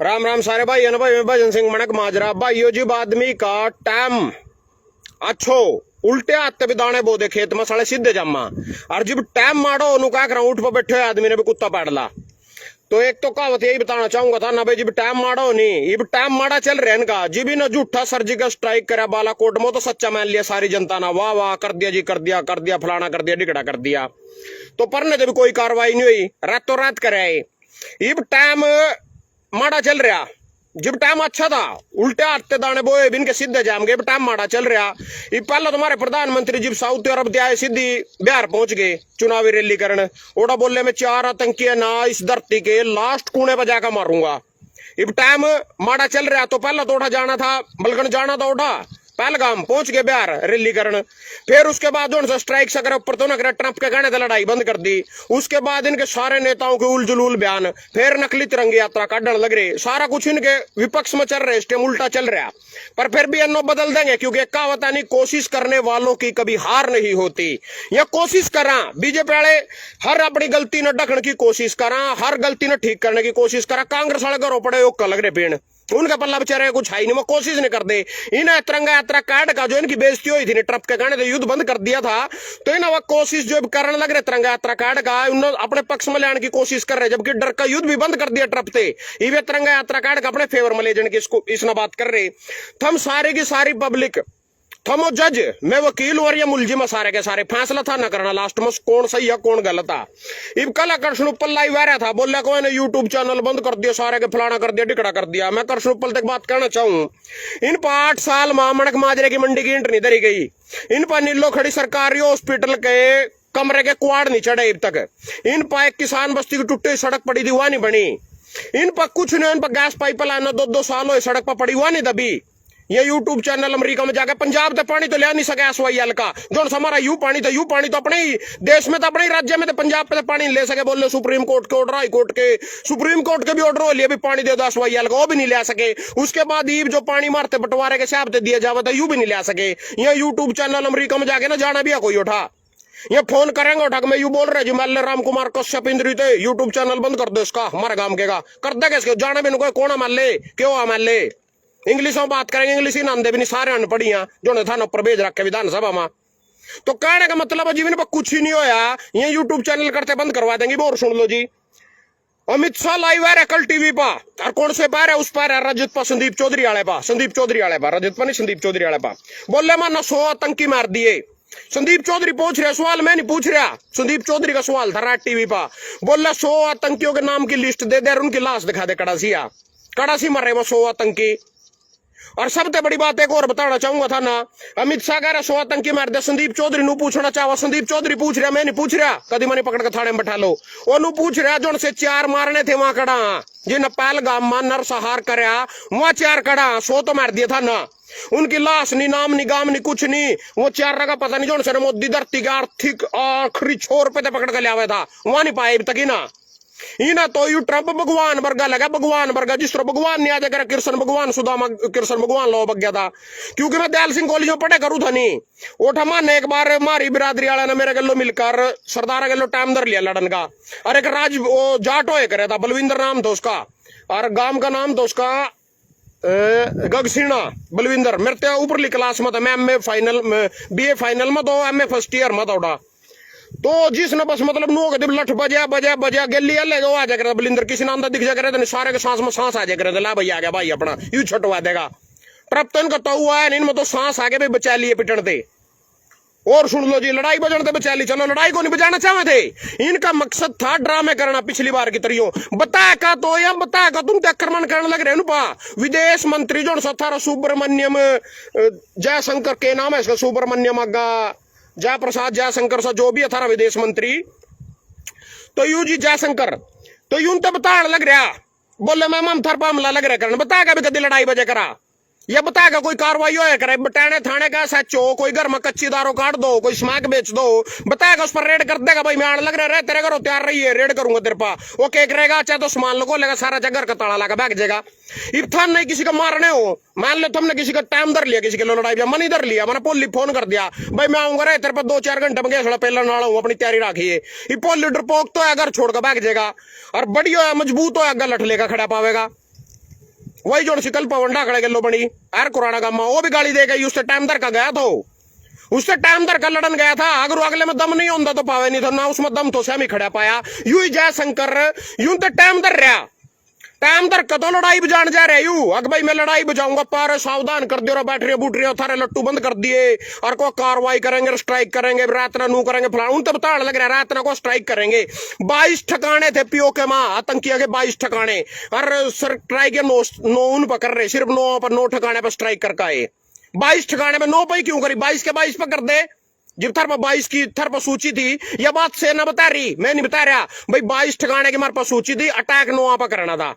राम राम सारे भाई है ना भाई। मैं भजन सिंह मणक माजरा भाइयों जी। आदमी का टाइम अच्छो उल्टे हाथ भी दाने बोदे खेत में साले सीधे जमा। और जब टाइम मारो नु क्या करा उठ पर बैठे आदमी ने भी कुत्ता पाड़ला। तो एक तो कहावत यही बताना चाहूंगा था ना भाई, जब टाइम मारो नहीं अब टाइम मारा चल रहे इनका जी भी ना झूठा सर्जिकल स्ट्राइक करा बालाकोट में तो सच्चा मान लिया सारी जनता ना, वाह वाह कर दिया जी, कर दिया फलाना कर दिया ढिकड़ा कर दिया। तो पर ने कोई कार्रवाई नहीं हुई, रातों रात करे अब टाइम माड़ा चल रहा। जब टाइम अच्छा था उल्टे हाथ दाने बोए बिन के सीधे जाम गए, टाइम माड़ा चल रहा। ये पहले तुम्हारे प्रधानमंत्री जब सऊदी अरब आए सीधी बिहार पहुंच गए चुनावी रैली करने, ओड़ा बोले मैं 4 आतंकी है ना इस धरती के लास्ट कूने पर जाकर मारूंगा। अब टाइम माड़ा चल रहा तो पहला तो उठा जाना था, बलगन जाना था उठा पहलगाम पहुंच गए बिहार रैली करने। फिर उसके बाद जो स्ट्राइक से ऊपर तो ना ट्रंप के कहने से लड़ाई बंद कर दी। उसके बाद इनके सारे नेताओं के उलझुल बयान, फिर नकली तिरंगी यात्रा काटने लग रहे, सारा कुछ इनके विपक्ष में चल रहे, स्टेम उल्टा चल रहा। पर फिर भी अन्नो बदल देंगे क्योंकि कहावत नहीं, कोशिश करने वालों की कभी हार नहीं होती। या कोशिश करा बीजेपी वाले हर अपनी गलती न ढकने की कोशिश करा, हर गलती न ठीक करने की कोशिश करा। कांग्रेस वाले घरों पड़े लग रहे पेड़, उनका पल्ला बेचारे कुछ है नहीं, वो कोशिश नहीं करते। इन्हें तिरंगा यात्रा कार्ड का जो इनकी बेइज्जती हुई थी ट्रंप के कहने तो युद्ध बंद कर दिया था, तो इन्हें वह कोशिश जो करने लग रहे तिरंगा यात्रा कार्ड का उन्होंने अपने पक्ष में लाने की कोशिश कर रहे, जबकि डर का युद्ध भी बंद कर दिया ट्रंप थे। ये तिरंगा यात्रा कार्ड का अपने फेवर में ले जाने की इसने बात कर रहे। हम सारे की सारी पब्लिक थमो जज, मैं वकील और ये मुलजिम सारे के सारे फैसला था ना करना लास्ट में कौन सही है कौन गलत है। इब कल कृष्ण उपल लाइव आ रहा था, बोला कोई ने यूट्यूब चैनल बंद कर दिया, सारे के फलाना कर दिया ढिकड़ा कर दिया। मैं कृष्ण उपल तक बात करना चाहूं, इन पर 8 साल मणक माजरे की मंडी की एंट्री धरी गई, इन पर नीलो खड़ी सरकारी हॉस्पिटल के कमरे के कुआड़ नहीं चढ़े अब तक, इन पर एक किसान बस्ती की टूटी सड़क पड़ी थी वहां नहीं बनी, इन पर कुछ नहीं, इन पर गैस पाइप लाना 2-2 साल हो सड़क पर पड़ी हुआ नहीं दबी। ये यूट्यूब चैनल अमेरिका में जाकर पंजाब तक पानी तो ले नहीं सके एसवाईएल का, जो हमारा यू पानी तो अपने ही देश में तो अपने ही राज्य में तो पंजाब पे तो पानी ले सके। बोले सुप्रीम कोर्ट के ऑर्डर, हाई कोर्ट के, सुप्रीम कोर्ट के भी ऑर्डर हो लिए भी पानी दे दो एसवाईएल का, वो भी नहीं ले सके। उसके बाद ईब जो पानी मारते बंटवारे के हिसाब से दिए जावे तो यू भी नहीं ले सके। यह यूट्यूब चैनल अमेरिका में जाके ना जाना भी है कोई उठा, ये फोन करेंगे उठा मैं यू बोल रहे जी मान राम कुमार कश्यप इंद्री थे यूट्यूब चैनल बंद कर दो इसका, हमारे गांव के का कर देगा इसके जाना भी कोई कौन मान ले क्यों मान ले। इंग्लिश में बात करेंगे, इंग्लिश ही नाम दे भी नहीं, सारे अनपढ़िया जो थाना पर भेज रखे विधानसभा में। तो कहने का मतलब जीवन पर कुछ ही नहीं होया, ये यूट्यूब चैनल करते बंद करवा देंगे। और सुन लो जी, अमित शाह लाइव है कल टीवी पर, और कौन से पैर है उस पर है रजत पर संदीप चौधरी वाले पा, संदीप चौधरी वाले पा, रजत पर नहीं संदीप चौधरी वाले पा। बोले माना 100 आतंकी मार दिए। संदीप चौधरी पूछ रहे सवाल, मैं नहीं पूछ रहा, संदीप चौधरी का सवाल था रात टीवी पर। बोला 100 आतंकियों के नाम की लिस्ट दे दे, उनकी लाश दिखा दे, कड़ासी मर रहे वो 100 आतंकी। और सबसे बड़ी बात एक और बताना चाहूंगा था ना, अमित शाह कह रहा 100 आतंकी मार दे, संदीप चौधरी नु पूछना चाहो, संदीप चौधरी पूछ रहा, मैं नहीं पूछ रहा, कदी मैंने पकड़ के थाने में बैठा लो, वो नु पूछ रहा जो से 4 मारने थे वहां कड़ा, जिन पहलगाम में नरसंहार करया वहां 4 कड़ा 100 तो मार दिया था ना, उनकी लाश नहीं, नाम नहीं, गाम नहीं, कुछ नहीं, वो 4 का पता नहीं जो से मोदी धरती के आर्थिक आखिरी छोर पे पकड़ के लिया था, वहां नहीं पाए अभी तक ही ना। इना तो यू ट्रंप भगवान वर्गा लगा, भगवान वर्गा जिस तरह भगवान नहीं आ जाकर कृष्ण भगवान सुदामा कृष्ण भगवान लो बग गया था, क्योंकि मैं दयाल सिंह कॉलेज में पढ़े करूँ था नहीं। ओठा माने एक बार हमारी बिरादरी वाला ने मेरे गलो मिलकर सरदार गलो टाइम धर लिया लड़न का, और एक राज वो जाट होए करे था, बलविंदर नाम था उसका, और गांव का नाम था उसका गगसीना बलविंदर। मेरे तो ऊपरली क्लास में था, मैं एमए फाइनल बीए फाइनल में तो एमए फर्स्ट ईयर में था। तो जिसने बस मतलब नो के लठ बजा बजा बजा गली अलग आ जाकर बलिंदर किसी नाम दिख जा करे सारे के सांस में सांस आ जाकर ला भाई आ गया भाई अपना यू छटवा देगा। प्रप तो इनका तो हुआ है इनमें तो सांस आगे भी बचा लिए पिटन थे। और सुन लो जी, लड़ाई बजाने थे बचा ली, चलो लड़ाई को नहीं बजाना चाहे थे, इनका मकसद था ड्रामे करना पिछली बार की तरियो। बताया का तो या बताया का तुम आक्रमण करने लग रहे हो पा। विदेश मंत्री जो था सुब्रमण्यम जयशंकर के नाम है इसका, सुब्रमण्यम अग्गा जयप्रसाद जयशंकर सा जो भी था विदेश मंत्री, तो यू जी जयशंकर तो यूं तो बता लग रहा, बोले मैं ममथर पर हमला लग रहा करने, बताएगा भी कभी लड़ाई बजे करा, या बताएगा कोई कार्रवाई हो करे, बटाने थाने का सचो कोई घर में कच्ची दारू काट दो, कोई स्मैक बेच दो, बताएगा उस पर रेड कर देगा भाई मैं आने लग रहा है तेरे घरों तैयार रही है रेड करूंगा तेरे पा, वो केक रहेगा चाहे तो सामान लगो लेगा सारा जगह का ताला लगा बैग जाएगा। इफ्तान नहीं किसी का मारने हो, मान लो तुमने किसी का टाइम धर लिया, किसी के लड़ाई मनी धर लिया, मैंने पोली फोन कर दिया भाई मैं आऊंगा रे तेरे पर 2-4 घंटे में गया पहला नाड़ा हूं, अपनी तैयारी रखिए। ये पोली डरपोक तो है घर छोड़कर बैग जाएगा, और बढ़िया मजबूत हो गलठ लेकर खड़ा पावेगा। वही जो शिकल पवंडा खड़े गलो बनी यार कुराना गामा, वो भी गाली दे गई। उससे टाइम दर का गया तो उससे टाइम दर का लड़न गया था। अगर अगले में दम नहीं होता तो पावे नहीं था ना, उसमें दम तो सहमी खड़ा पाया। यू ही जयशंकर यूं तो टाइम दर रहा, टाइम दर कतो लड़ाई बजान जा रहे यू। अग भाई मैं लड़ाई बजाऊंगा, पार सावधान कर दियो, बैठ रहे बूट रहे थारे लट्टू बंद कर दिए और को कार्रवाई करेंगे, स्ट्राइक करेंगे, रात ना नू करेंगे फलाना। उन तो बताने लग रहा है रात ना को स्ट्राइक करेंगे। 22 ठिकाने थे पीओ के मां आतंकियों के, 22 ठिकाने, और स्ट्राइक के 9 पकड़ रहे, सिर्फ 9 पर 9 ठिकाने पर स्ट्राइक करके आए। 22 ठिकाने में 9 पे क्यों करी, 22 के 22 पर कर दे। जब थर पर 22 की थर पर सूची थी, यह बात सेना बता रही, मैं नहीं बता रहा भाई। 22 ठिकाने की हमारे पास सूची थी, अटैक 9 पर करना था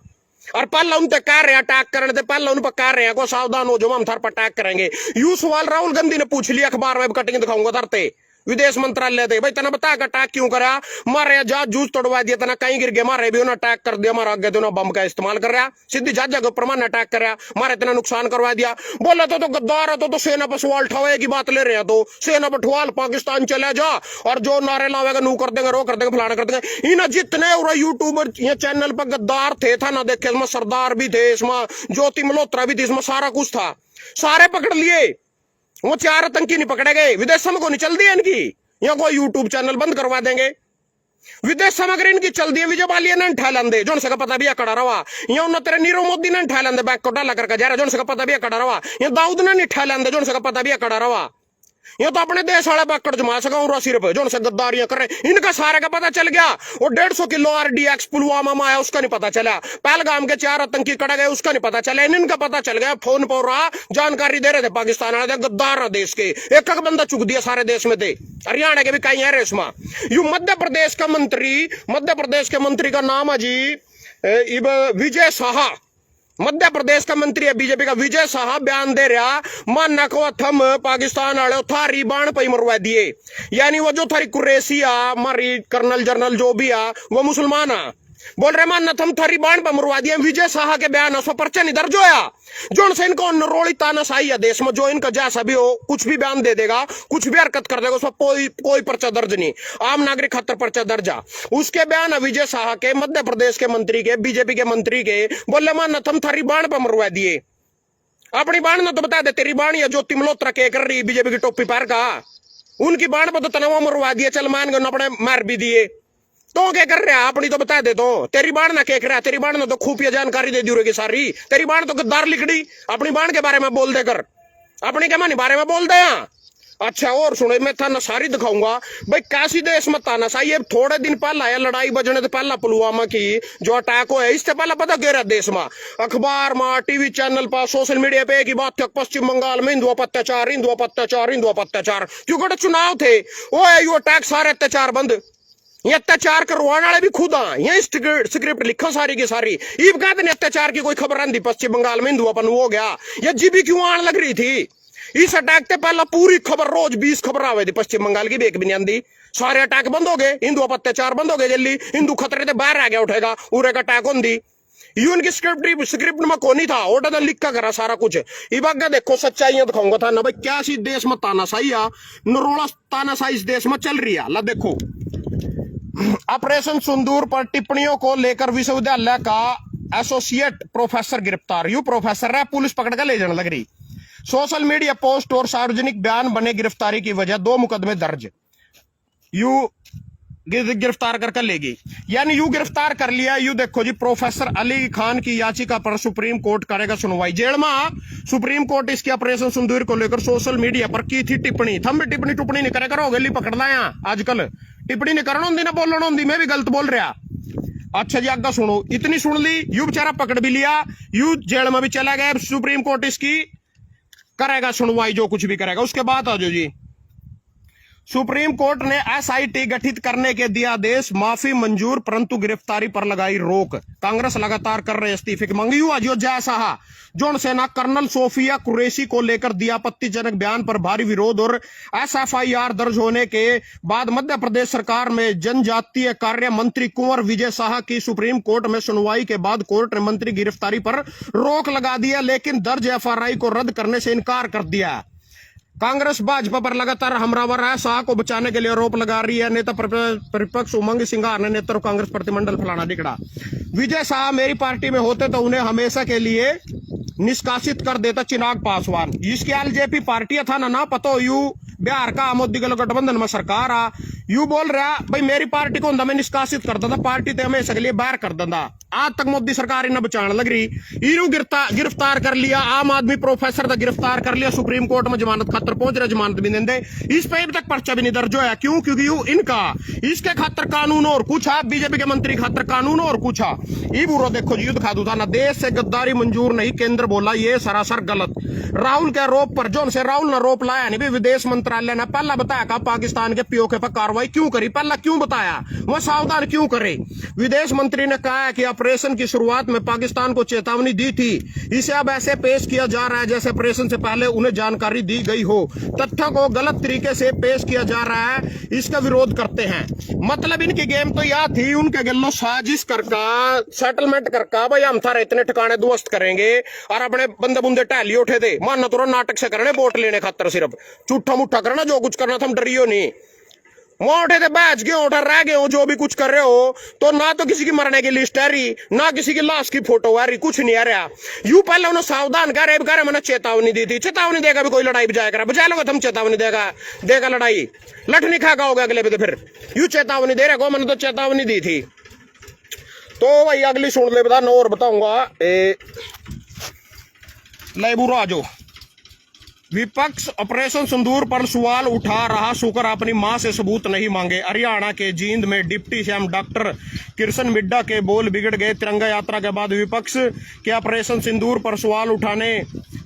और पहला उन तक कर रहे अटैक करने थे, पहला उन पर कर रहे हैं को सावधान हो जो हम थर पर अटैक करेंगे। यू सवाल राहुल गांधी ने पूछ लिया, अखबार में कटिंग दिखाऊंगा धरते विदेश मंत्रालय थे, भाई तना बता का अटैक क्यों करा, मारे जहाज जूझ तोड़वा दिया, तना कहीं गिर गया, मारे भी उन्होंने अटैक कर दिया, मारा आगे दोनों बम का इस्तेमाल कर रहा, सीधी जहाज के ऊपर मारने अटैक कर रहा, मारे इतना नुकसान करवा दिया। बोला तो गद्दार है तो सेना पर सवाल ठवाए की बात ले रहे हैं, तो सेना पर ठवाल पाकिस्तान चले जा और जो नारे लावेगा नू कर देंगे, रो कर देंगे, फलाना कर देंगे। इन जितने यूट्यूबर ये चैनल पर गद्दार थे था ना, देखे इसमें सरदार भी थे, इसमें ज्योति मल्होत्रा भी थी, इसमें सारा कुछ था, सारे पकड़ लिए। वो 4 आतंकी नहीं पकड़े गए, विदेश में को नहीं चल दी इनकी, या कोई यूट्यूब चैनल बंद करवा देंगे। विदेश सामग्री इनकी चल दी, विजय बालिया ने ठा लेंदे जो का पता भी अकड़ा रहा, या उन तेरे नीरव मोदी ने ठा लेंदे बैक को डाला करके जा रहा, जो का पता भी अकड़ा रहा, या दाऊद ने नहीं ठा लेंदे जो का पता भी अकड़ा रहा। ये तो अपने देश वाले पकड़ जमा सका सिर्फ जो से गद्दारियां कर रहे, इनका सारे का पता चल गया। वो 150 किलो RDX पुलवामा में आया, उसका नहीं पता चला। पहलगाम के 4 आतंकी कड़ा गए, उसका नहीं पता चला। इनका पता चल गया, फोन पर रहा, जानकारी दे रहे थे पाकिस्तान वाले, गद्दार देश के एक एक बंदा चुक दिया, सारे देश में थे। हरियाणा के भी कहीं है रेशमा। यू मध्य प्रदेश के मंत्री का नाम है जी विजय शाह, मध्य प्रदेश का मंत्री है बीजेपी का विजय शाह, बयान दे रहा, मानना को थम पाकिस्तान वाले थारी बाण पे मरवा दिए, यानी वो जो थारी कुरैशी आ मारी कर्नल जर्नल जो भी आ वो मुसलमान आ, बोल रहे मानना थम थारी बाण पे मरवा दिए। विजय शाह के बयान उस पर पर्चा नहीं दर्ज होया, जो से इनको नरोड़ी तानाशाही है देश में, जो इनका जैसा भी हो कुछ भी बयान दे देगा, कुछ भी हरकत कर देगा, उस पर कोई पर्चा दर्ज नहीं, आम नागरिक खतर पर्चा दर्जा। उसके बयान है विजय शाह के, मध्य प्रदेश के मंत्री के, बीजेपी के मंत्री के, बोले मानना थम थारी बाण पर मरवा दिए। अपनी बाण ना तो बता दे, तेरी बाण या ज्योति मल्होत्रा के कर रही बीजेपी की टोपी पार का, उनकी बाण पर तो तनाव मरवा दिया, चल मान गए अपने मार भी दिए, तो क्या कर रहा अपनी तो बता दे, तो तेरी बाण ना क्या कर रहा, तेरी बाण ने तो खुफिया जानकारी दे दी रहेगी सारी, तेरी बाण तो गद्दार लिखड़ी, अपनी बाण के बारे में बोल दे कर, अपनी के मानी बारे में बोल दे। अच्छा और सुनो, मैं था सारी दिखाऊंगा भाई कैसी देश में तानाशाही। ये थोड़े दिन पहला है लड़ाई बजने से पहला पुलवामा की जो अटैक हो है, इससे पहले पता क्या रहा देश में, अखबार में, टीवी चैनल पर, सोशल मीडिया पे एक ही बात, पश्चिम बंगाल में हिंदुओं पर अत्याचार, हिंदुओं पर अत्याचार, हिंदुओं पर अत्याचार, क्योंकि चुनाव थे वो है, यू अटैक सारे अत्याचार बंद, ये अत्याचार करवाने वाले भी खुद आ, ये स्क्रिप्ट लिखो सारी की सारी। ईब कहते नहीं अत्याचार की कोई खबर आंदी पश्चिम बंगाल में हिंदुओं पर हो गया, ये जीबी क्यों आने लग रही थी। इस अटैक से पहला पूरी खबर रोज 20 खबर आवे थी पश्चिम बंगाल की, भी एक भी नहीं आंदी। सारे अटैक बंद हो गए, हिंदुओं पर अत्याचार बंद हो गए, जल्दी हिंदू खतरे से बाहर आ गया, उठेगा उरे का अटैक होंगी। यून की स्क्रिप्ट में कोनी था, ओटा लिखा करा सारा कुछ। इबागा देखो सच्चाइयां दिखाऊंगा था ना भाई, क्या सी देश में तानाशाही आ, नरोड़ा तानाशाही इस देश में चल रही है। ला देखो, ऑपरेशन सिंदूर पर टिप्पणियों को लेकर विश्वविद्यालय का एसोसिएट प्रोफेसर गिरफ्तार। यू प्रोफेसर है, पुलिस पकड़ कर ले जाने लग रही। सोशल मीडिया पोस्ट और सार्वजनिक बयान बने गिरफ्तारी की वजह, 2 मुकदमे दर्ज। यू गिरफ्तार कर लेगी, यानी यू गिरफ्तार कर लिया। यू देखो जी, प्रोफेसर अली खान की याचिका पर सुप्रीम कोर्ट करेगा सुनवाई। जेल में सुप्रीम कोर्ट इसकी ऑपरेशन सिंदूर को लेकर सोशल मीडिया पर की थी टिप्पणी। थम भी टिप्पणी नहीं करे करो, गली पकड़ लाया आजकल, टिप्पणी नहीं करना होंगी ना, बोलना होंगी, मैं भी गलत बोल रहा। अच्छा जी आगे सुनो, इतनी सुन ली, यू बेचारा पकड़ भी लिया, यू जेल में भी चला गया। सुप्रीम कोर्ट इसकी करेगा सुनवाई, जो कुछ भी करेगा। उसके बाद आ जाओ जी, सुप्रीम कोर्ट ने SIT गठित करने के दिया आदेश, माफी मंजूर परंतु गिरफ्तारी पर लगाई रोक। कांग्रेस लगातार कर रहे इस्तीफे की मांग। यू अयोध्या साहा जोन सेना कर्नल सोफिया कुरैशी को लेकर दिया आपत्तिजनक बयान पर भारी विरोध और SFIR दर्ज होने के बाद मध्य प्रदेश सरकार में जनजातीय कार्य मंत्री कुंवर विजय शाह की सुप्रीम कोर्ट में सुनवाई के बाद कोर्ट ने मंत्री की गिरफ्तारी पर रोक लगा दिया, लेकिन दर्ज FRI को रद्द करने से इनकार कर दिया। कांग्रेस भाजपा पर लगातार हमलावर है। शाह को बचाने के लिए आरोप लगा रही है। नेता प्रतिपक्ष उमंग सिंगार ने नेता कांग्रेस प्रतिमंडल फलाना दिखड़ा। विजय शाह मेरी पार्टी में होते तो उन्हें हमेशा के लिए निष्कासित कर देता चिराग पासवान। इसकी एलजेपी पार्टी था ना पतो यू बिहार का मोदी के गठबंधन में सरकार आ यू बोल रहा भाई मेरी पार्टी को मैं निष्कासित कर देता, पार्टी तो हमेशा के लिए बाहर कर देता। आज तक मोदी सरकार इन्हें बचाने लग रही। इनू गिरफ्तार कर लिया, आम आदमी प्रोफेसर का गिरफ्तार कर लिया, सुप्रीम कोर्ट में जमानत खातर पहुंच रहे, जमानत भी नहीं दे। इस पे अभी तक पर्चा भी नहीं दर्ज होया। क्यों? क्योंकि यू इनका इसके खातर कानून और कुछ है, बीजेपी के मंत्री खातर कानून और कुछ है। ये बुरा देखो जी, दिखा दूं था ना, देश से गद्दारी मंजूर नहीं, केंद्र बोला ये सरासर गलत। राहुल के आरोप पर जो से राहुल ने आरोप लाया नहीं, विदेश मंत्रालय ने पहला बताया का पाकिस्तान के पीओके पर कार्रवाई क्यों करी, पहला क्यों बताया, वह सावधान क्यों करे। विदेश मंत्री ने कहा है कि ऑपरेशन की शुरुआत में पाकिस्तान को चेतावनी दी थी, इसे अब ऐसे पेश किया जा रहा है जैसे ऑपरेशन से पहले उन्हें जानकारी दी गई हो। तथ्यों को गलत तरीके से पेश किया जा रहा है, इसका विरोध करते हैं। मतलब इनकी गेम तो यह थी, उनके गल्लो साजिश करका सेटलमेंट करका भाई हम थारे इतने ठिकाने दुरुस्त करेंगे और अपने बंदे बुंदे टहली उठे थे, मानना तो नाटक से करने वोट लेने खातर, सिर्फ झूठा मुठा करना, जो कुछ करना था हम डरियो नहीं। वहां उठे थे, बैच गए, उठा रह गए हो, जो भी कुछ कर रहे हो, तो ना तो किसी की मरने की लिस्ट है रही, ना किसी की लाश की फोटो है रही, कुछ नहीं आ रहा। यू पहले उन्हें सावधान कर रहे, मैंने चेतावनी दी थी, चेतावनी देगा भी कोई लड़ाई बजाया करा, बजा लोगे तुम, चेतावनी देगा लड़ाई लठ नहीं खागा होगा अगले पे, तो फिर यू चेतावनी दे रहे, मैंने तो चेतावनी दी थी। तो भाई अगली सुन ले, बता नो और बताऊंगा। लेबुरा जो विपक्ष ऑपरेशन सिंदूर पर सवाल उठा रहा, शुक्र अपनी मां से सबूत नहीं मांगे। हरियाणा के जींद में deputy CM doctor Kishan Middha के बोल बिगड़ गए। तिरंगा यात्रा के बाद विपक्ष के ऑपरेशन सिंदूर पर सवाल उठाने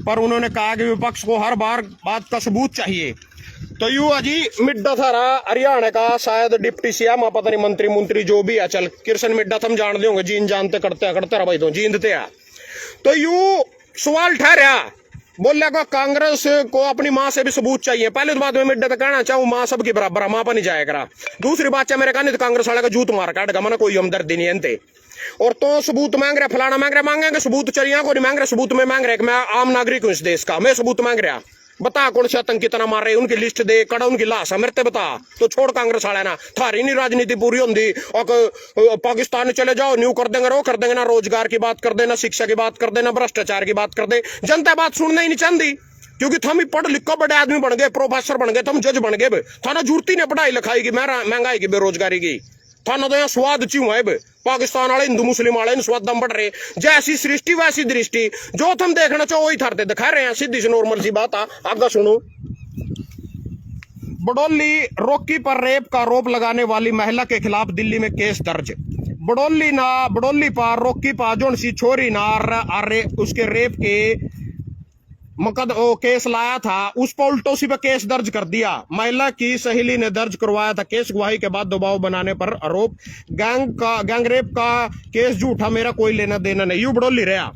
पर उन्होंने कहा कि विपक्ष को हर बार बात का सबूत चाहिए। तो यू अजी मिड्डा था रहा हरियाणा का, शायद डिप्टी सीएम, पता नहीं मंत्री जो भी है, चल किशन मिड्डा तुम जान दे होंगे, जींद जानते करते रहा भाई, तो जींदते है। तो यू सवाल ठहरा, बोले को कांग्रेस को अपनी मां से भी सबूत चाहिए। पहले तो बात में मिड्डे तक कहना चाहूं, मां सबकी बराबर है, मां पर नहीं जाया करा। दूसरी बात है मेरे कहने तो कांग्रेस वाले का जूत मार काटेगा, मैंने कोई हमदर्दी नहीं है। और तो सबूत मांग रहे, फलाना मांग रहे, मांगेंगे सबूत, चलिए को नहीं मांग रहे सबूत में मांग रहे, मैं आम नागरिक हूं इस देश का, मैं सबूत मांग रहा, बता कौन से आतंक कितना मार रहे, उनकी लिस्ट दे, कड़ा उनकी लाश है मेरे बता। तो छोड़ कांग्रेस वाले ना, थारी नहीं राजनीति पूरी होंगी और पाकिस्तान चले जाओ, न्यू कर देंगे, रो कर देंगे ना, रोजगार की बात कर देना, शिक्षा की बात कर देना, भ्रष्टाचार की बात कर दे। जनता बात सुनना ही नहीं चाहती, क्योंकि थम ही पढ़ लिखो बड़े आदमी बन गए, प्रोफेसर बन गए, तुम जज बन गए, थाना जरूरत ही नहीं पढ़ाई लिखाई की, महंगाई की, बेरोजगारी की, थाना तो यहाँ स्वाद क्यों है। पाकिस्तान वाले हिंदू मुस्लिम वाले स्वाद दम बढ़ रहे, जैसी सृष्टि वैसी दृष्टि, जो तुम देखना चाहो वही थारते दिखा रहे हैं। सीधी सी नॉर्मल सी बात है, आगे सुनो। बड़ौली रोकी पर रेप का आरोप लगाने वाली महिला के खिलाफ दिल्ली में केस दर्ज। बड़ौली पर रोकी पर जोन सी छोरी ना उसके रेप के केस लाया था, उस पर उल्टोसी पे केस दर्ज कर दिया। महिला की सहेली ने दर्ज करवाया था केस, गवाही के बाद दबाव बनाने पर आरोप। गैंग रेप का केस झूठा, मेरा कोई लेना देना नहीं, यू बड़ौली रहा।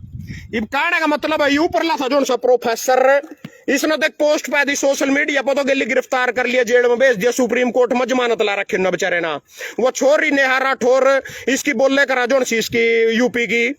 इब कहने का मतलब है यू परला था जो सा प्रोफेसर, इसने तो एक पोस्ट पा दी सोशल मीडिया पर, तो गली गिरफ्तार कर लिया, जेल में भेज दिया, सुप्रीम कोर्ट में जमानत ला रखी ना बेचारे ना। वो छोरी नेहा राठौर इसकी बोलने करा जो इसकी यूपी की,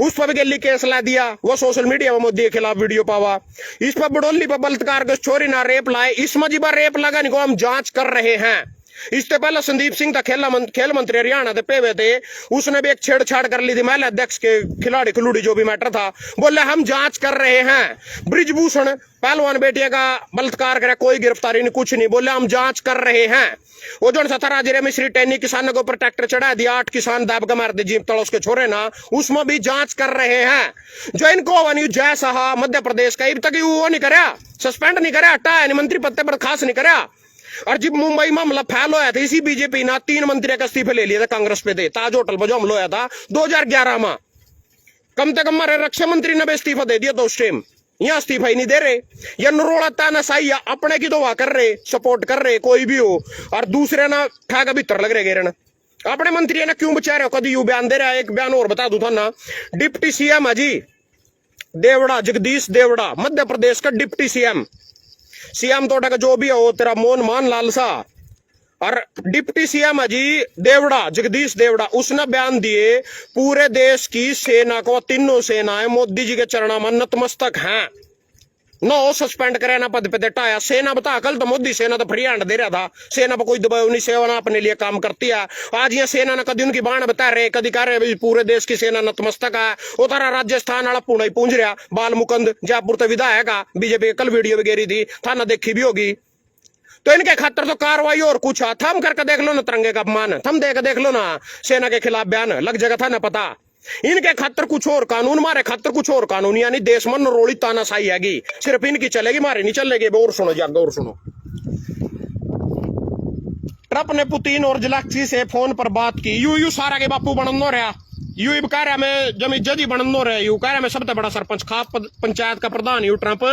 उस पर भी गली केस ला दिया, वो सोशल मीडिया में मोदी के खिलाफ वीडियो पावा। इस पर बड़ौली पर बलात्कार के छोरी ना रेप लाए, इसमें जी बार रेप लगा नहीं को हम जांच कर रहे हैं। इससे पहले संदीप सिंह था खेल मंत्री हरियाणा थे, पेवे थे, उसने भी एक छेड़छाड़ कर ली थी महिला अध्यक्ष के खिलाड़ी खिलूड़ी जो भी मैटर था, बोले हम जांच कर रहे हैं। ब्रिजभूषण पहलवान बेटिया का बलात्कार करे, कोई गिरफ्तारी नहीं, कुछ नहीं, बोले हम जांच कर रहे हैं। वो जो सतारा जिले में श्री टैनी किसानों के ऊपर ट्रैक्टर चढ़ा दिया, 8 किसान दाब का मार दे जीप तल उसके छोरे ना, उसमें भी जांच कर रहे हैं। जो इनको जय साहा मध्य प्रदेश का अब तक वो नहीं कराया, सस्पेंड नहीं कराया, हटाया नहीं, मंत्री पद पर खास नहीं कराया। और जब मुंबई मामला फैल होया था, इसी बीजेपी ना 3 मंत्री का इस्तीफे ले लिया था कांग्रेस पे थे, ताज होटल पर जो हमला होया था 2011 में, कम से कम हमारे रक्षा मंत्री ने भी इस्तीफा दे दिया था उस टाइम, यहाँ इस्तीफा ही नहीं दे रहे। या नरोड़ा तानाशाही अपने की दुआ कर रहे, सपोर्ट कर रहे कोई भी हो, और दूसरे ना ठेका भीतर लग रहे गेरन। अपने मंत्री ने क्यों बचा रहे हो, कभी यू बयान दे रहा है। एक बयान और बता दू था ना, डिप्टी सीएम अजी देवड़ा, जगदीश देवड़ा, मध्य प्रदेश का डिप्टी सीएम तो जो भी हो तेरा मोहन मान लालसा, और डिप्टी सीएम अजी देवड़ा, जगदीश देवड़ा, उसने बयान दिए पूरे देश की सेना को, तीनों सेनाएं मोदी जी के चरणों में नतमस्तक हैं। नो सस्पेंड करे ना पद पे हटाया। सेना बता, कल तो मोदी सेना तो फ्री हैंड दे रहा था, सेना पर कोई दबाव नहीं, सेना अपने लिए काम करती है। आज ये सेना ना कभी उनकी बाण बता रहे, कभी कह रहे पूरे देश की सेना नतमस्तक है। उतारा राजस्थान वाला पुणे ही पूंज रहा, बाल मुकुंद जयपुर तो विधायक बीजेपी कल वीडियो भी गेरी थी, थाना देखी भी होगी। तो इनके खातर तो कार्रवाई और कुछ है, थम करके देख लो ना तिरंगे का अपमान, थम देख लो ना सेना के खिलाफ बयान, लग जाएगा था ना पता। इनके खातर कुछ और कानून, मारे खातर कुछ और कानून, यानी देश में नरोड़ी तानाशाही हैगी, सिर्फ इनकी चलेगी, मारे नहीं चलेगी। और सुनो जी आगे और सुनो। ट्रंप ने पुतिन और ज़ेलेंस्की से फोन पर बात की। यू सारा के बापू बननो रहा, यू कह रहा मैं जमी जज बननो रहे, यू कह रहा मैं सबसे बड़ा सरपंच खा पंचायत का प्रधान यू ट्रंप।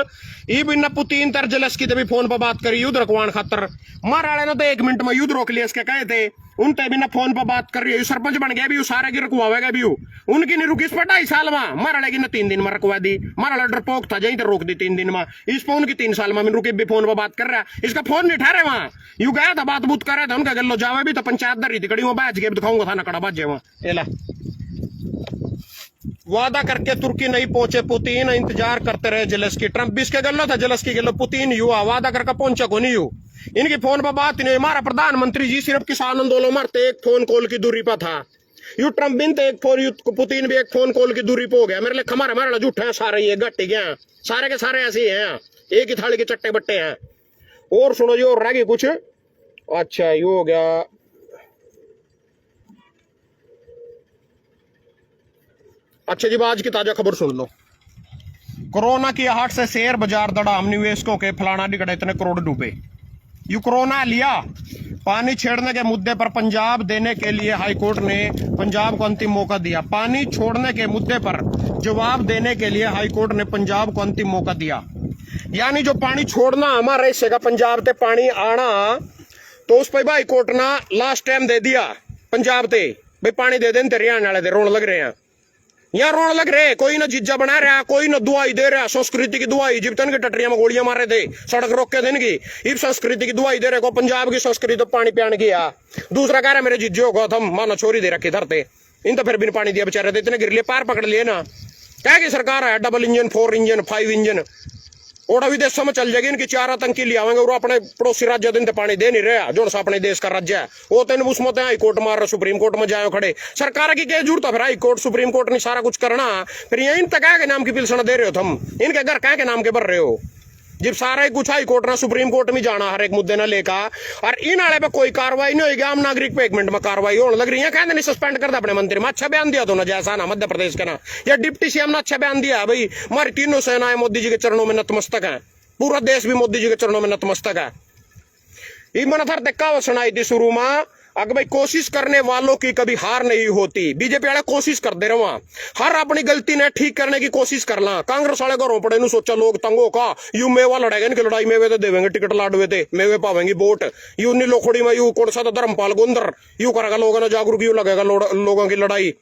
इब पुतिन तर ज़ेलेंस्की से भी फोन पर बात करी युद्ध रखवाण खातर। माराले ने तो 1 मिनट में युद्ध रोक लिया इसके कहे थे, उनते भी ना फोन पर बात कर रही है, सरपंच बन गया भी, सारे की रखवाएगा भी, उनकी नहीं रुकी इस पर 2.5 साल में, माराले की ना 3 दिन में रखवा दी। माराला डरपोक था, जहीं तो रोक दी 3 दिन में, इस पर उनकी 3 साल में रुकी भी फोन पर बात कर रहा है, इसका फोन नहीं ठहरे वहां। यू गया था बात बूत कर रहे थे, उनका गलो जावे भी तो पंचायत दर रही थी, कड़ी वहां बैच गए दिखाऊंगा था ना कड़ा बाजे वहां। वादा करके तुर्की नहीं पहुंचे पुतिन, इंतजार करते रहे ज़ेलेंस्की। ट्रंप भी इसके गल्लो था, ज़ेलेंस्की गल्लो, पुतिन युवा वादा करके पहुंचा को नहीं यू, इनकी फोन पर बात नहीं। हमारा प्रधानमंत्री जी सिर्फ किसान आंदोलन मारते 1 फोन कॉल की दूरी पर था, यू ट्रंप बिन एक फोन, पुतिन भी 1 फोन कॉल की दूरी पे हो गया। मेरे लिए हमारा झूठा है सारे, ये गट्टी गया, सारे के सारे ऐसे ही हैं, एक ही थाली के चट्टे बट्टे हैं। और सुनो जी, और रह गई कुछ, अच्छा ये हो गया। अच्छा जी, आज की ताजा खबर सुन लो। कोरोना की आहट से शेयर बाजार दड़ाम, निवेशकों के फलाना निकटे इतने करोड़ डूबे। यू कोरोना लिया, पानी छेड़ने के मुद्दे पर पंजाब देने के लिए हाईकोर्ट ने पंजाब को अंतिम मौका दिया। पानी छोड़ने के मुद्दे पर जवाब देने के लिए हाईकोर्ट ने पंजाब को अंतिम मौका दिया। यानी जो पानी छोड़ना हमारे हिस्से का पंजाब ते पानी आना, तो उस पर हाईकोर्ट ने लास्ट टाइम दे दिया पंजाब ते, भाई पानी दे दें, हरियाणा वाले रोन लग रहे हैं, यहाँ रोन लग रहे, कोई ना जीजा बना रहा, कोई ना दुआई दे रहा, संस्कृति की दुआई, जिब तन की टटरिया में गोलियां मार रहे थे, सड़क रोक के दिन की, इस संस्कृति की दुआई दे रहे को, पंजाब की संस्कृति तो पानी पियान की है। दूसरा कह रहा मेरे जीजो को हम मानो छोरी दे रखी धरते, इन तो फिर बिन पानी दिया बेचारे, इतने गिर लिए, पैर पकड़ लिए ना। क्या की सरकार है, डबल इंजन, 4 इंजन, 5 इंजन, और विदेशों में चल जाएगी, इनकी 4 आतंकी ले आवेंगे, और अपने पड़ोसी राज्य दिन पानी दे नहीं रहा, जो सा अपने देश का राज्य है, वो तो उसमें हाई कोर्ट मार रहे, सुप्रीम कोर्ट में जाए खड़े। सरकार की क्या जरूरत है फिर, हाई कोर्ट सुप्रीम कोर्ट ने सारा कुछ करना, फिर यही इन तक के नाम की पिलसना दे रहे हो तुम, इनके घर कह के नाम के भर रहे हो, जब सारा ही कुछ हाई कोर्ट ना सुप्रीम कोर्ट में जाना हर एक मुद्दे ना लेकर, और इन आले पे कोई कार्रवाई नहीं होगी। आम नागरिक पे 1 मिनट में कार्रवाई होने लग रही है, कहते नहीं सस्पेंड कर दे अपने मंत्री में। अच्छा बयान दिया तो ना, जैसा ना मध्य प्रदेश के ना, या डिप्टी सीएम ने अच्छा बयान दिया, भाई हमारी तीनों सेनाएं मोदी जी के चरणों में नतमस्तक है, पूरा देश भी मोदी जी के चरणों में नतमस्तक है। मन थर कहावत सुनाई थी शुरू में, अगर भाई कोशिश करने वालों की कभी हार नहीं होती। बीजेपी वाले कोशिश कर दे रहे वहां, हर अपनी गलती ने ठीक करने की कोशिश करना। कांग्रेस वाले घरों पड़े नु सोचा लोग तंगो का, यू मेवा लड़ेगा, इनकी लड़ाई मेवे तो देवेंगे, टिकट लाडवे थे मेवे पावेंगे वोट, यू नी लोखड़ी में यू कौन सा था धर्मपाल गोंदर, यू करेगा लोगों ने जागरूक, यू लगेगा लोगों की लड़ाई,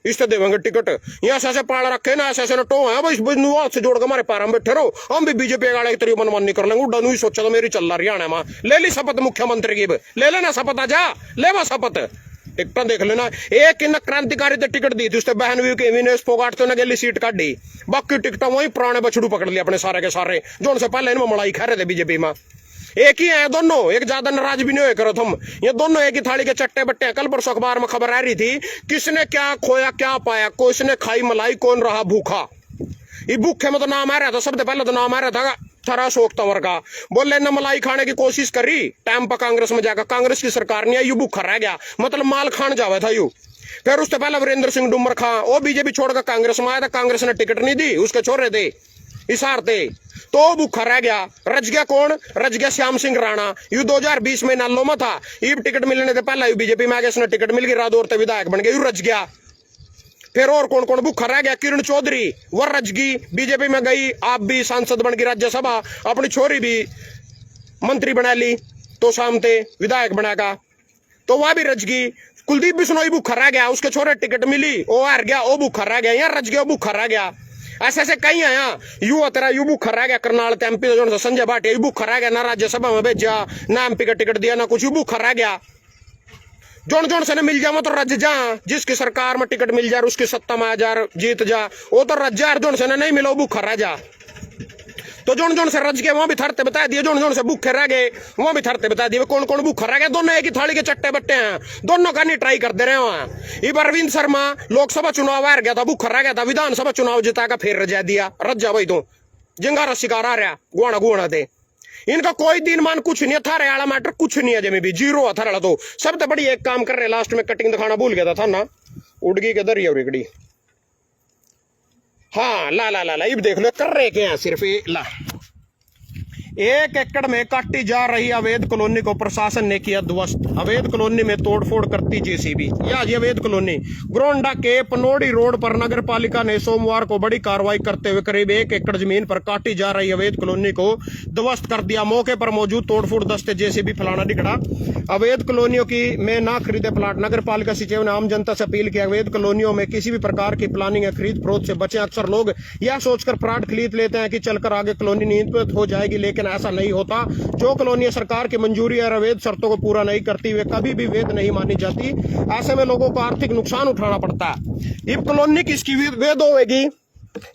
इससे देवेंगे टिकट। यहाँ ऐसे पाड़ रखे ना, ऐसे टो है भाई, हाथ से जोड़ के हमारे पैर में बैठे रहो, हम भी बीजेपी वाले की तरीके मनमानी कर लेंगे। उड्डा ही सोचा तो मेरी चल रहा हरियाणा में, ले ली शपथ मुख्यमंत्री की, ले लेना शपथ, आजा ले वो शपथ, टिकट देख लेना। एक इन क्रांतिकारी तो टिकट दी थी, उससे बहन भी विनेश फोगाट तो गली सीट काटी, बाकी टिकट वही पुराने बछड़ू पकड़ लिया अपने सारे के सारे, जो उनसे पहले इनमें मलाई खा रहे थे बीजेपी में। एक ही है दोनों, एक ज्यादा नाराज भी नहीं हुए करो तुम, ये दोनों एक ही थाली के चट्टे बट्टे हैं। कल परसों अखबार में खबर आ रही थी, किसने क्या खोया क्या पाया, किसने खाई मलाई कौन रहा भूखा। ये भूखे में तो नाम आ रहा था, सबसे पहले तो नाम आ रहा था थरा अशोक तंवर का, बोले ने मलाई खाने की कोशिश करी टाइम पर कांग्रेस में जाकर, कांग्रेस की सरकार नहीं आई, यू भूखा रह गया, मतलब माल खान जावे था यू। फिर उससे पहले वीरेंद्र सिंह डुमर खां, वो बीजेपी छोड़कर कांग्रेस में आया था, कांग्रेस ने टिकट नहीं दी, उसके छोरे थे इशार थे, तो भूखा रह गया। रज गया कौन, रज गया श्याम सिंह राणा, यू 2020 में नालो में था, ईब टिकट मिलने से पहले बीजेपी में आ गया, इसने टिकट मिल गई, रादौर से विधायक बन गया, यू रज गया। फिर और कौन कौन भूखा रह गया, किरण चौधरी वह रजगी, बीजेपी में गई, आप भी सांसद बन गई राज्यसभा, अपनी छोरी भी मंत्री बना ली, तो सामते विधायक बनागा, तो वह भी रजगी। कुलदीप बिश्नोई भूखा रह गया, उसके छोरे टिकट मिली, वो हार गया, वो भूखा रह गया, यहाँ रज गया, वो भूखा रह गया। ऐसे ऐसे कई आया, यू तेरा यू भूखा रह गया, करनाल एमपी जो संजय भाटिया यू भूखा रह गया, ना राज्यसभा में भेजा, ना एमपी का टिकट दिया, ना कुछ, यू भूखा रह गया। जोन जोन से ने मिल जाओ तो रज जा, जिसकी सरकार में टिकट मिल जा, उसकी सत्ता में आ जा, जीत जा, वो तो रज जा, जोन से ने नहीं मिला वो भूखा रह जा। तो जोन जोन से रज के वहां भी थरते बता दिए, जोन जोन से भूखे रह गए वहां भी थरते बता दिए। कौन कौन भूखा रह गया? दोनों एक ही थाली के चट्टे बट्टे हैं, दोनों का नहीं ट्राई करते रहे वहां। इब अरविंद शर्मा लोकसभा चुनाव हार गया था, भूखा रह गया था, विधानसभा चुनाव जिता का फिर रजा दिया, रजा भाई तो जिंगारा शिकार आ रहा गुआना गुआना थे। इनका कोई दिन मान कुछ नहीं था, रेला मैटर कुछ नहीं है, जमी भी जीरो था रहा। तो सब तो बड़ी एक काम कर रहे, लास्ट में कटिंग दिखाना भूल गया था ना, उड़गी के दरिया उड़गड़ी। हाँ ला ला ला ला, इब देख लो कर रहे क्या है, सिर्फ ला 1 एकड़ में काटी जा रही अवैध कॉलोनी को प्रशासन ने किया ध्वस्त। अवैध कॉलोनी में तोड़फोड़ करती जेसीबी। या जी अवैध कॉलोनी ग्रोंडा के पनोड़ी रोड पर नगर पालिका ने सोमवार को बड़ी कार्रवाई करते हुए करीब 1 एकड़ जमीन पर काटी जा रही अवैध कॉलोनी को ध्वस्त कर दिया। मौके पर मौजूद तोड़फोड़ दस्ते जेसीबी फलाना दिखड़ा। अवैध कॉलोनियों की में ना खरीदे प्लाट। नगर पालिका सचिव ने आम जनता से अपील की, अवैध कॉलोनियों में किसी भी प्रकार की प्लानिंग या खरीद फरोख्त से बचें। अक्सर लोग यह सोचकर प्लाट खरीद लेते हैं कि चलकर आगे कॉलोनी नियंत्रित हो जाएगी, लेकिन ऐसा नहीं होता। जो कॉलोनियां सरकार की मंजूरी और अवैध शर्तों को पूरा नहीं करती, वे कभी भी वैध नहीं मानी जाती। ऐसे में लोगों को आर्थिक नुकसान उठाना पड़ता है। इब कॉलोनी किसकी वैध होगी?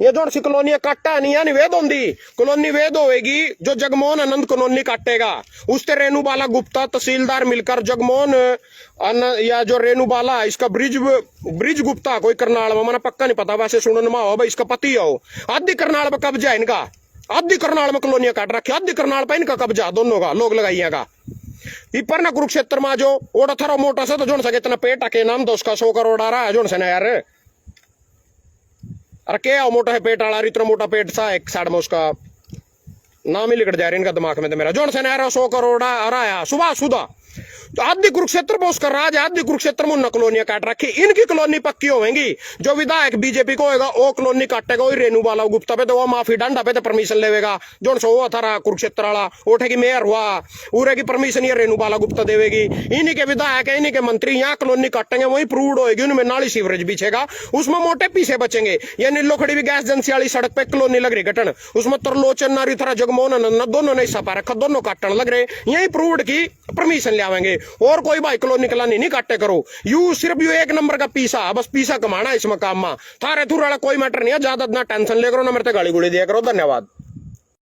ये जो सी कॉलोनी काटा नहीं है, वैध होंगी कॉलोनी वैध होगी जो जगमोहन आनंद कॉलोनी काटेगा। उससे रेणुबाला गुप्ता तहसीलदार मिलकर जगमोहन या जो रेणुबाला इसका ब्रिज गुप्ता कोई करनाल में, मैंने पक्का नहीं पता, वैसे सुनने में हो भाई इसका पति हो। आधी करनाल में कब्जा है इनका, आधी करनाल में कॉलोनियां काट रखी, आधी करनाल पे इनका कब्जा दोनों का, लोग लगाइएगा। इपर ना कुरुक्षेत्र में जो ओडा था मोटा सा, तो जोन सा इतना पेट आके नाम तो उसका 100 करोड़ आ रहा है जोन से ना यार। अरे क्या मोटा है पेट आला, इतना मोटा पेट सा एक साइड में उसका नाम ही लिखट जा रहा है इनका दिमाग में। तो मेरा जोन से ना 100 करोड़ आ रहा है सुबह सुधा। तो आधी कुरुक्षेत्र में उसका राज है, आधी कुरुक्षेत्र में उन कॉलोनियां काट रखी। इनकी कॉलोनी पक्की होगी। जो विधायक बीजेपी को होगा वो कॉलोनी काटेगा, वही रेणुबाला गुप्ता पे तो वो माफी डांडा पे तो परमिशन लेवेगा। जो वो था कुरुक्षेत्र वाला ओठे की मेयर हुआ, उरे की परमिशन ये रेणुबाला गुप्ता देवेगी। इन्हीं के विधायक है, इन्हीं के मंत्री यहाँ कॉलोनी काटेंगे, वही प्रूव होगी, उनमें नाली सीवरेज बिछेगा, उसमें मोटे पीछे बचेंगे। ये नीलोखड़ी भी गैस एजेंसी वाली सड़क पे कॉलोनी लग रही गठन, उसमें तरलोचन नारी थरा जगमोहन आनंद दोनों ने हिस्सा पा रखा, दोनों काटने लग रहे। यही प्रूव्ड की परमिशन ले आवेंगे। और कोई भाई कॉलोनी कलानी नहीं काटे करो, यू सिर्फ यू 1 नंबर का पीसा, बस पीसा कमाना इस मकाम में। थारे थुर वाला कोई मैटर नहीं है, ज्यादा ना टेंशन ले करो, ना मेरे गाली गुड़ी दिया करो। धन्यवाद।